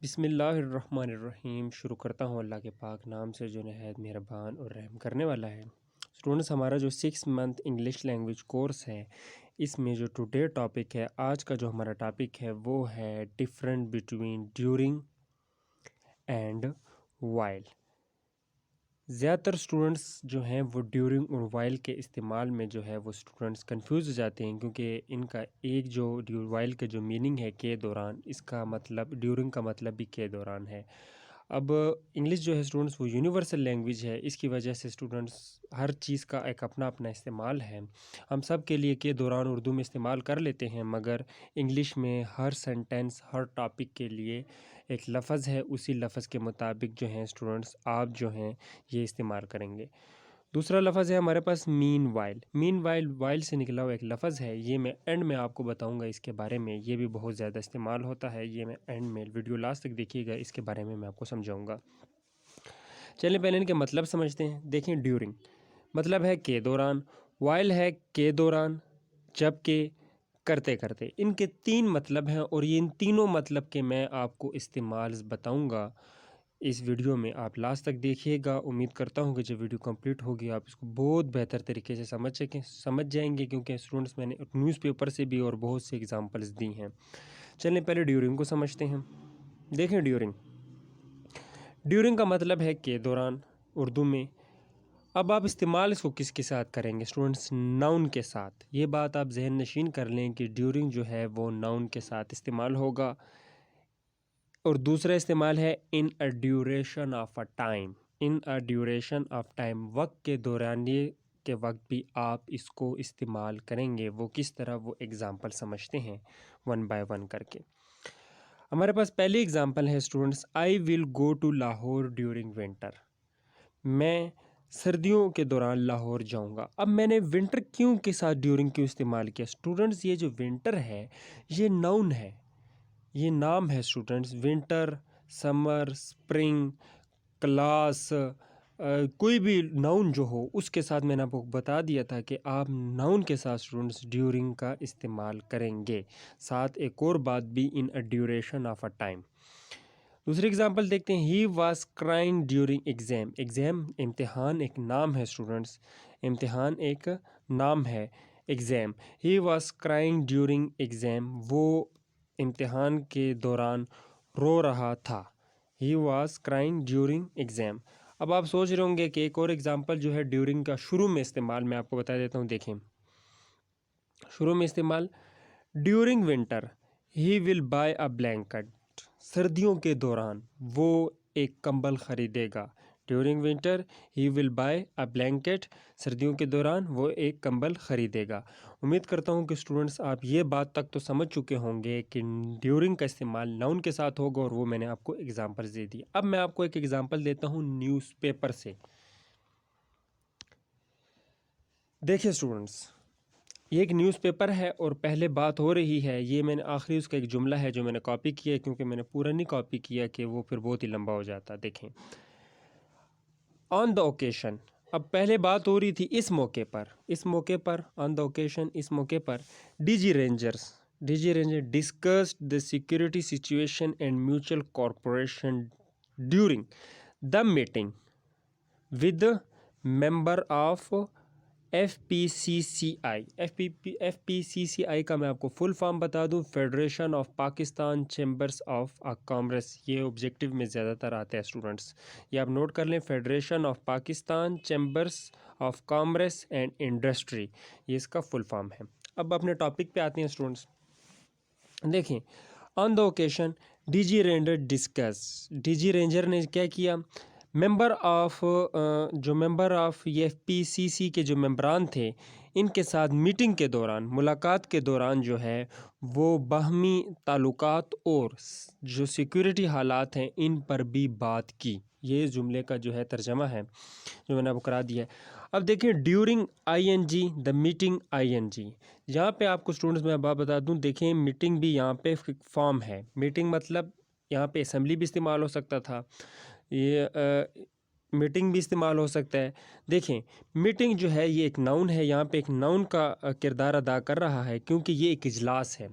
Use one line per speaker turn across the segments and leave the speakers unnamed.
बिस्मिल्लाहिर्रहमानिर्रहीम। शुरू करता हूँ अल्लाह के पाक नाम से जो नहायत मेहरबान और रहम करने वाला है। स्टूडेंट्स, हमारा जो 6 मंथ इंग्लिश लैंग्वेज कोर्स है, इसमें जो टुडे टॉपिक है, आज का जो हमारा टॉपिक है वो है different between during and while. ज़्यादातर स्टूडेंट्स जो हैं वो ड्यूरिंग और वाइल के इस्तेमाल में जो है वो स्टूडेंट्स कंफ्यूज हो जाते हैं, क्योंकि इनका एक जो वाइल का जो मीनिंग है के दौरान, इसका मतलब ड्यूरिंग का मतलब भी के दौरान है। अब इंग्लिश जो है स्टूडेंट्स वो यूनिवर्सल लैंग्वेज है, इसकी वजह से स्टूडेंट्स हर चीज़ का एक अपना अपना इस्तेमाल है। हम सब के लिए के दौरान उर्दू में इस्तेमाल कर लेते हैं, मगर इंग्लिश में हर सेंटेंस हर टॉपिक के लिए एक लफ़ज़ है, उसी लफ़ज़ के मुताबिक जो हैं स्टूडेंट्स आप जो हैं ये इस्तेमाल करेंगे। दूसरा लफ़ज़ है हमारे पास meanwhile. Meanwhile while से निकला हुआ एक लफ़ज़ है, ये मैं एंड में आपको बताऊंगा इसके बारे में। ये भी बहुत ज़्यादा इस्तेमाल होता है, ये मैं एंड में वीडियो लास्ट तक देखिएगा, इसके बारे में मैं आपको समझाऊंगा। चलिए पहले इनके मतलब समझते हैं। देखें, ड्यूरिंग मतलब है के दौरान, वाइल है के दौरान, जबकि, करते करते। इनके 3 मतलब हैं और ये इन तीनों मतलब के मैं आपको इस्तेमाल बताऊंगा इस वीडियो में। आप लास्ट तक देखिएगा। उम्मीद करता हूँ कि जब वीडियो कंप्लीट होगी आप इसको बहुत बेहतर तरीके से समझ जाएंगे, क्योंकि स्टूडेंट्स मैंने न्यूज़पेपर से भी और बहुत से एग्जांपल्स दी हैं। चलें पहले ड्यूरिंग को समझते हैं। देखें, ड्यूरिंग का मतलब है के दौरान उर्दू में। अब आप इस्तेमाल इसको किसके साथ करेंगे स्टूडेंट्स? नाउन के साथ। ये बात आप जहन नशीन कर लें कि ड्यूरिंग जो है वो नाउन के साथ इस्तेमाल होगा। और दूसरा इस्तेमाल है in a duration of a time. In a duration of time, वक्त के दौरानिए के वक्त भी आप इसको इस्तेमाल करेंगे। वो किस तरह, वो एग्ज़ाम्पल समझते हैं वन बाय वन करके। हमारे पास पहली एग्ज़ाम्पल है students, I will go to Lahore during winter. मैं सर्दियों के दौरान लाहौर जाऊंगा। अब मैंने विंटर क्यों के साथ ड्यूरिंग क्यों इस्तेमाल किया स्टूडेंट्स? ये जो विंटर है ये नाउन है, ये नाम है students. Winter, summer, spring, class, कोई भी नाउन जो हो उसके साथ मैंने आपको बता दिया था कि आप नाउन के साथ स्टूडेंट्स ड्यूरिंग का इस्तेमाल करेंगे। साथ एक और बात भी, in a duration of a time. दूसरी एग्जांपल देखते हैं, he was crying during exam. Exam इम्तिहान एक नाम है स्टूडेंट्स, इम्तिहान एक नाम है। Exam, he was crying during exam, वो इम्तिहान के दौरान रो रहा था। He was crying during exam. अब आप सोच रहे होंगे कि एक और एग्जांपल जो है ड्यूरिंग का शुरू में इस्तेमाल, मैं आपको बता देता हूँ। देखें, शुरू में इस्तेमाल, during winter he will buy a blanket. सर्दियों के दौरान वो एक कंबल खरीदेगा। During winter he will buy a blanket, सर्दियों के दौरान वो एक कंबल खरीदेगा। उम्मीद करता हूँ कि स्टूडेंट्स आप ये बात तक तो समझ चुके होंगे कि ड्यूरिंग का इस्तेमाल नाउन के साथ होगा, और वो मैंने आपको एग्जांपल्स दे दिए। अब मैं आपको एक एग्जांपल देता हूँ न्यूज़पेपर से। देखिए स्टूडेंट्स, ये एक न्यूज़पेपर है और पहले बात हो रही है, ये मैंने आखिरी उसका एक जुमला है जो मैंने कॉपी किया है, क्योंकि मैंने पूरा नहीं कॉपी किया कि वो फिर बहुत ही लंबा हो जाता। देखें, ऑन द ओकेशन। अब पहले बात हो रही थी इस मौके पर, इस मौके पर, ऑन द ओकेशन, इस मौके पर। DG ranger discussed the security situation and mutual corporation during the meeting with member of FPCCI। FPCCI का मैं आपको फुल फॉर्म बता दूं, federation of Pakistan chambers of commerce. ये ऑब्जेक्टिव में ज़्यादातर आता है स्टूडेंट्स, ये आप नोट कर लें। Federation of Pakistan chambers of commerce and industry, ये इसका फुल फॉर्म है। अब अपने टॉपिक पे आते हैं स्टूडेंट्स। देखें, on the occasion DG ranger ने क्या किया? मेंबर ऑफ जो मेंबर ऑफ ये FPCC के जो मेंबरान थे, इनके साथ मीटिंग के दौरान, मुलाकात के दौरान जो है वो बाहमी ताल्लुकात और जो सिक्योरिटी हालात हैं इन पर भी बात की। ये जुमले का जो है तर्जमा है जो मैंने आपको करा दिया है। अब देखिए, during ING, the meeting ING। यहाँ पे आपको स्टूडेंट्स मैं बात बता दूँ, देखें मीटिंग भी यहाँ पे फॉर्म है। मीटिंग मतलब यहाँ पे असेंबली भी इस्तेमाल हो सकता था। ये मीटिंग भी इस्तेमाल हो सकता है। देखें, मीटिंग जो है ये एक नाउन है, यहाँ पे एक नाउन का किरदार अदा कर रहा है क्योंकि ये एक इजलास है।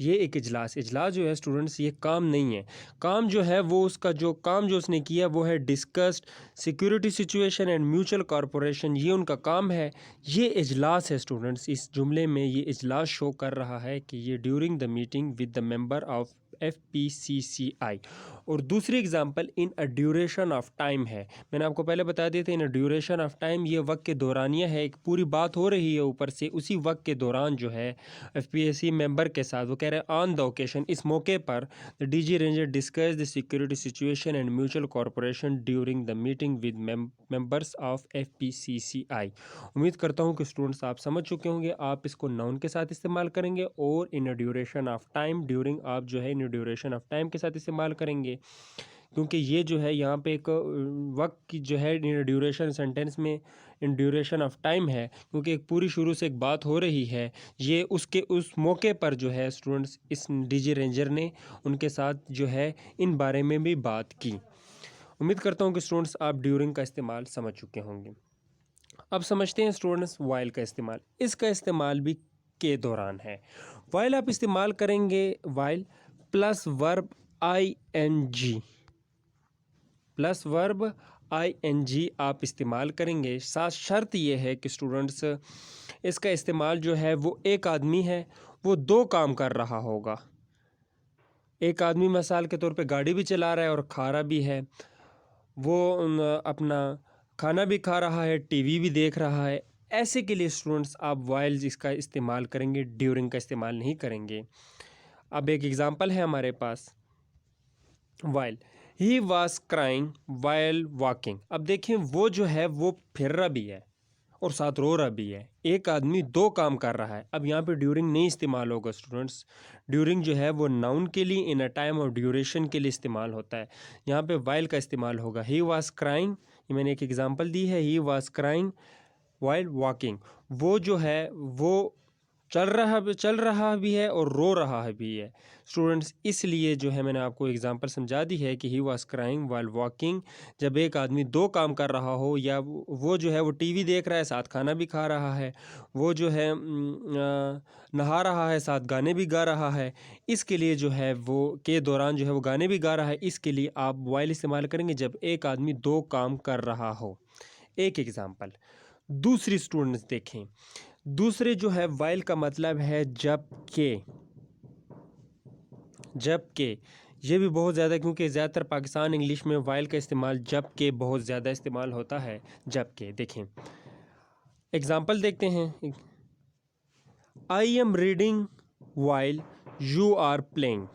ये एक इजलास जो है स्टूडेंट्स, ये काम नहीं है। काम जो है वो उसका जो काम जो उसने किया वो है discussed security situation and mutual corporation, ये उनका काम है। ये इजलास है स्टूडेंट्स, इस जुमले में ये इजलास शो कर रहा है कि ये during the meeting with the member of FPCCI। और दूसरी example in a duration of time है। मैंने आपको पहले बता दिया था इन अ ड्यूरेशन ऑफ टाइम, ये वक्त के दौरानिया है। एक पूरी बात हो रही है ऊपर से, उसी वक्त के दौरान जो है FPSC मेंबर के साथ वो कह रहे हैं ऑन द ओकेशन, इस मौके पर the DG ranger discuss the security situation and mutual corporation during the meeting with members of FPCCI। उम्मीद करता हूँ कि स्टूडेंट्स आप समझ चुके होंगे। आप इसको नाउन के साथ इस्तेमाल करेंगे और in a duration of time, during आप जो है in a duration of time के साथ इस्तेमाल करेंगे, क्योंकि ये जो है यहाँ पे एक वक्त की जो है इन ड्यूरेशन सेंटेंस में इन ड्यूरेशन ऑफ टाइम है, क्योंकि एक पूरी शुरू से एक बात हो रही है। ये उसके उस मौके पर जो है स्टूडेंट्स इस DG रेंजर ने उनके साथ जो है इन बारे में भी बात की। उम्मीद करता हूँ कि स्टूडेंट्स आप ड्यूरिंग का इस्तेमाल समझ चुके होंगे। अब समझते हैं स्टूडेंट्स वाइल का इस्तेमाल। इसका इस्तेमाल भी के दौरान है। वाइल आप इस्तेमाल करेंगे, while plus verb ING, plus verb ING आप इस्तेमाल करेंगे। साथ शर्त ये है कि स्टूडेंट्स इसका इस्तेमाल जो है वो एक आदमी है, वो दो काम कर रहा होगा। एक आदमी मिसाल के तौर पे गाड़ी भी चला रहा है और खा रहा भी है, वो अपना खाना भी खा रहा है, TV भी देख रहा है। ऐसे के लिए स्टूडेंट्स आप वाइल इसका इस्तेमाल करेंगे, ड्यूरिंग का इस्तेमाल नहीं करेंगे। अब एक एग्ज़ाम्पल है हमारे पास, while he was crying while walking. अब देखें वो जो है वो फिर रहा भी है और साथ रो रहा भी है। एक आदमी दो काम कर रहा है। अब यहाँ पे ड्यूरिंग नहीं इस्तेमाल होगा स्टूडेंट्स। ड्यूरिंग जो है वो नाउन के लिए, इन अ टाइम और ड्यूरेशन के लिए इस्तेमाल होता है। यहाँ पे वाइल का इस्तेमाल होगा। ही वॉज क्राइंग, ये मैंने एक एग्जांपल दी है, ही वॉज क्राइंग वाइल वॉकिंग। वो जो है वो चल रहा भी है और रो रहा है भी है स्टूडेंट्स। इसलिए जो है मैंने आपको एग्जांपल समझा दी है कि ही वाज क्राइंग व्हाइल वॉकिंग। जब एक आदमी दो काम कर रहा हो, या वो जो है वो TV देख रहा है, साथ खाना भी खा रहा है, वो जो है नहा रहा है, साथ गाने भी गा रहा है, इसके लिए जो है वो के दौरान जो है वो गाने भी गा रहा है, इसके लिए आप वाइल इस्तेमाल करेंगे जब एक आदमी दो काम कर रहा हो। एक एग्जाम्पल। दूसरी स्टूडेंट्स देखें, दूसरे जो है वाइल का मतलब है जबकि। जबकि ये भी बहुत ज़्यादा, क्योंकि ज़्यादातर पाकिस्तान इंग्लिश में वाइल का इस्तेमाल जबकि बहुत ज़्यादा इस्तेमाल होता है। जबकि देखें एग्जांपल देखते हैं। I am reading while you are playing.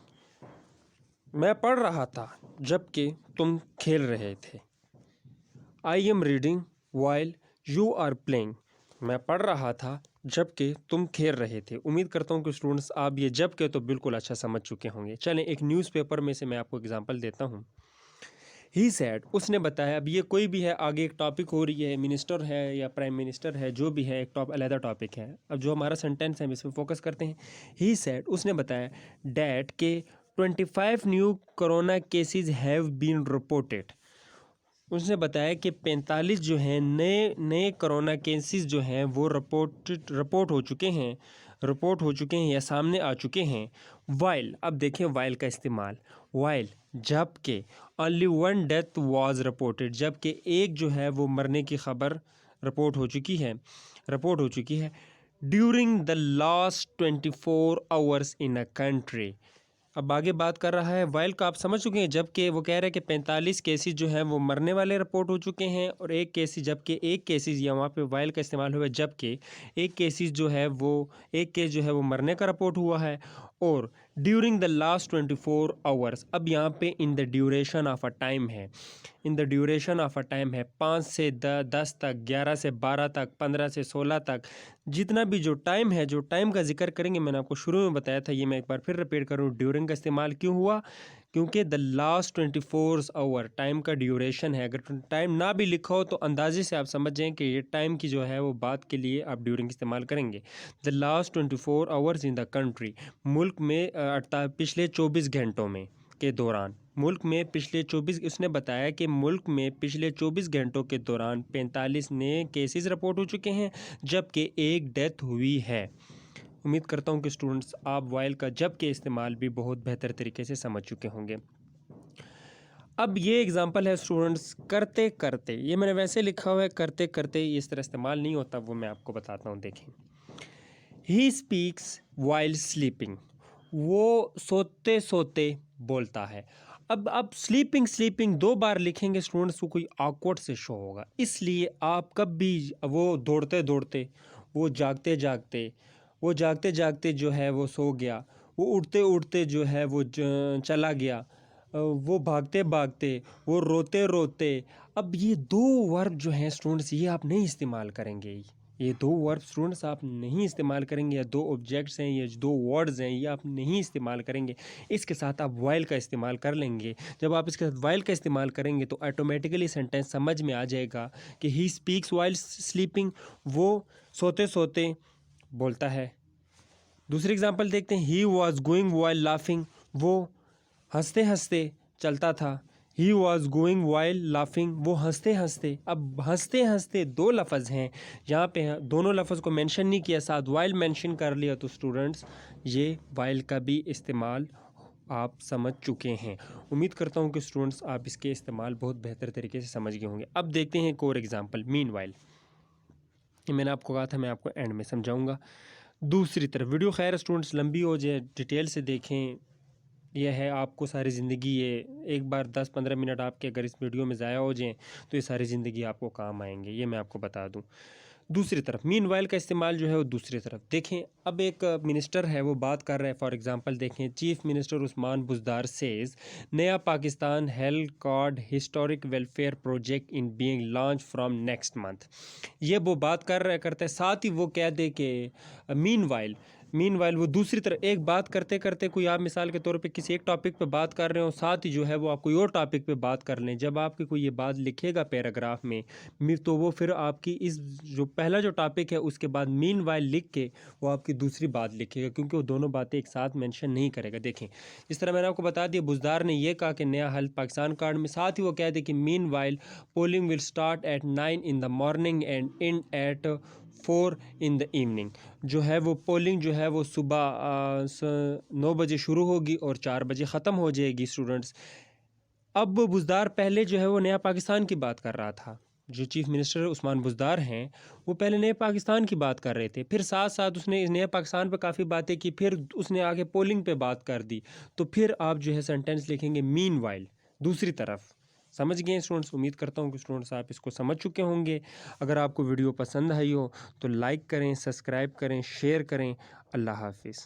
मैं पढ़ रहा था जबकि तुम खेल रहे थे। I am reading while you are playing. मैं पढ़ रहा था जबकि तुम खेल रहे थे। उम्मीद करता हूँ कि स्टूडेंट्स आप ये जबकि तो बिल्कुल अच्छा समझ चुके होंगे। चलें एक न्यूज़पेपर में से मैं आपको एग्जांपल देता हूँ। ही सैड, उसने बताया। अब ये कोई भी है, आगे एक टॉपिक हो रही है, मिनिस्टर है या प्राइम मिनिस्टर है, जो भी है, एक अलहदा टॉपिक है। अब जो हमारा सेंटेंस है हम इस पर फोकस करते हैं। ही सैड, उसने बताया डैट के 25 new corona cases have been reported. उसने बताया कि 45 जो हैं नए नए कोरोना केसेस जो हैं वो रिपोर्ट हो चुके हैं या सामने आ चुके हैं। वाइल, अब देखें वाइल का इस्तेमाल। वाइल जबकि only one death was reported, जबकि एक जो है वो मरने की खबर रिपोर्ट हो चुकी है। During the last 24 hours in a country. अब आगे बात कर रहा है वाइल का, आप समझ चुके हैं। जबकि वो कह रहे हैं कि 45 केसेस जो हैं वो मरने वाले रिपोर्ट हो चुके हैं, और एक केसेस, जबकि एक केसेस, या वहाँ पे वाइल का इस्तेमाल हुआ जबकि एक केसेस जो है वो एक केस जो है वो मरने का रिपोर्ट हुआ है। और ड्यूरिंग द लास्ट 24 आवर्स, अब यहाँ पे in the duration of a time है। In the duration of a time है 5 से 10 तक, 11 से 12 तक, 15 से 16 तक, जितना भी जो टाइम है, जो टाइम का जिक्र करेंगे। मैंने आपको शुरू में बताया था, ये मैं एक बार फिर रिपीट करूँ। ड्यूरिंग का इस्तेमाल क्यों हुआ? क्योंकि द लास्ट 24 आवर टाइम का ड्यूरेशन है। अगर टाइम ना भी लिखा हो तो अंदाजे से आप समझ जाएं कि ये टाइम की जो है वो बात के लिए आप ड्यूरिंग इस्तेमाल करेंगे। The last 24 hours in the country, मुल्क में पिछले 24 घंटों में। के दौरान मुल्क में पिछले 24 उसने बताया कि मुल्क में पिछले 24 घंटों के दौरान 45 नए केसेस रिपोर्ट हो चुके हैं, जबकि एक डेथ हुई है। उम्मीद करता हूं कि स्टूडेंट्स आप वाइल का जब के इस्तेमाल भी बहुत बेहतर तरीके से समझ चुके होंगे। अब ये एग्जांपल है स्टूडेंट्स करते करते, ये मैंने वैसे लिखा हुआ है करते करते, इस तरह इस्तेमाल नहीं होता, वो मैं आपको बताता हूँ। देखें, ही स्पीक्स वाइल स्लीपिंग, वो सोते सोते बोलता है। अब आप स्लीपिंग स्लीपिंग 2 बार लिखेंगे स्टूडेंट्स, को कोई ऑकवर्ड से शो होगा, इसलिए आप कब भी वो दौड़ते दौड़ते, वो जागते जागते, वो जागते जागते जो है वो सो गया, वो उठते उठते जो है वो चला गया, वो भागते भागते, वो रोते रोते। अब ये 2 वर्ब जो हैं स्टूडेंट्स, ये आप नहीं इस्तेमाल करेंगे। ये 2 वर्ब स्टूडेंट्स आप नहीं इस्तेमाल करेंगे, या 2 ऑब्जेक्ट्स हैं, ये 2 वर्ड्स हैं, ये आप नहीं इस्तेमाल करेंगे। इसके साथ आप वाइल का इस्तेमाल कर लेंगे। जब आप इसके साथ वाइल का इस्तेमाल करेंगे तो ऑटोमेटिकली सेंटेंस समझ में आ जाएगा कि ही स्पीक्स वाइल स्लीपिंग, वो सोते सोते बोलता है। दूसरी एग्जांपल देखते हैं, he was going while laughing, वो हंसते हंसते चलता था। He was going while laughing, वो हंसते हंसते। अब हंसते हंसते 2 लफ्ज़ हैं यहाँ पे, दोनों लफ्ज़ को मेंशन नहीं किया, साथ वाइल मेंशन कर लिया, तो स्टूडेंट्स ये वाइल का भी इस्तेमाल आप समझ चुके हैं। उम्मीद करता हूँ कि स्टूडेंट्स आप इसके इस्तेमाल बहुत बेहतर तरीके से समझ गए होंगे। अब देखते हैं एक और एग्जाम्पल, मीन वाइल। ये मैंने आपको कहा था मैं आपको एंड में समझाऊँगा। दूसरी तरफ वीडियो खैर स्टूडेंट्स लंबी हो जाए, डिटेल से देखें, यह है आपको सारी ज़िंदगी, ये एक बार 10-15 मिनट आपके अगर इस वीडियो में ज़ाया हो जाएं तो ये सारी ज़िंदगी आपको काम आएंगे, ये मैं आपको बता दूं। दूसरी तरफ मीनवाइल का इस्तेमाल जो है वो दूसरी तरफ देखें। अब एक मिनिस्टर है वो बात कर रहा है, फॉर एग्जांपल देखें, chief minister Usman Buzdar says Naya Pakistan health card historic welfare project in being launch from next month. ये वो बात कर रहा है करते, साथ ही वो कह दे कि मीनवाइल वो दूसरी तरफ एक बात करते करते, कोई आप मिसाल के तौर पे किसी एक टॉपिक पे बात कर रहे हो, साथ ही जो है वो आप कोई और टॉपिक पे बात कर लें। जब आपकी कोई ये बात लिखेगा पैराग्राफ में, तो वो फिर आपकी इस जो पहला जो टॉपिक है उसके बाद मीनवाइल लिख के वो आपकी दूसरी बात लिखेगा, क्योंकि वो दोनों बातें एक साथ मेंशन नहीं करेगा। देखें, जिस तरह मैंने आपको बता दिया, बुज़दार ने यह कहा कि नया हेल्थ पाकिस्तान कार्ड में, साथ ही वो कह दे कि meanwhile polling will start at 9 in the morning and end at 4 in the evening. जो है वो पोलिंग जो है वो सुबह 9 बजे शुरू होगी और 4 बजे ख़त्म हो जाएगी स्टूडेंट्स। अब बुज़दार पहले जो है वो नया पाकिस्तान की बात कर रहा था, जो चीफ मिनिस्टर उस्मान बुज़दार हैं वो पहले नए पाकिस्तान की बात कर रहे थे, फिर साथ साथ उसने इस नए पाकिस्तान पे काफ़ी बातें की, फिर उसने आगे पोलिंग पे बात कर दी, तो फिर आप जो है सेंटेंस लिखेंगे मीनवाइल दूसरी तरफ। समझ गए स्टूडेंट्स? उम्मीद करता हूँ कि स्टूडेंट्स आप इसको समझ चुके होंगे। अगर आपको वीडियो पसंद आई हो तो लाइक करें, सब्सक्राइब करें, शेयर करें। अल्लाह हाफिज़।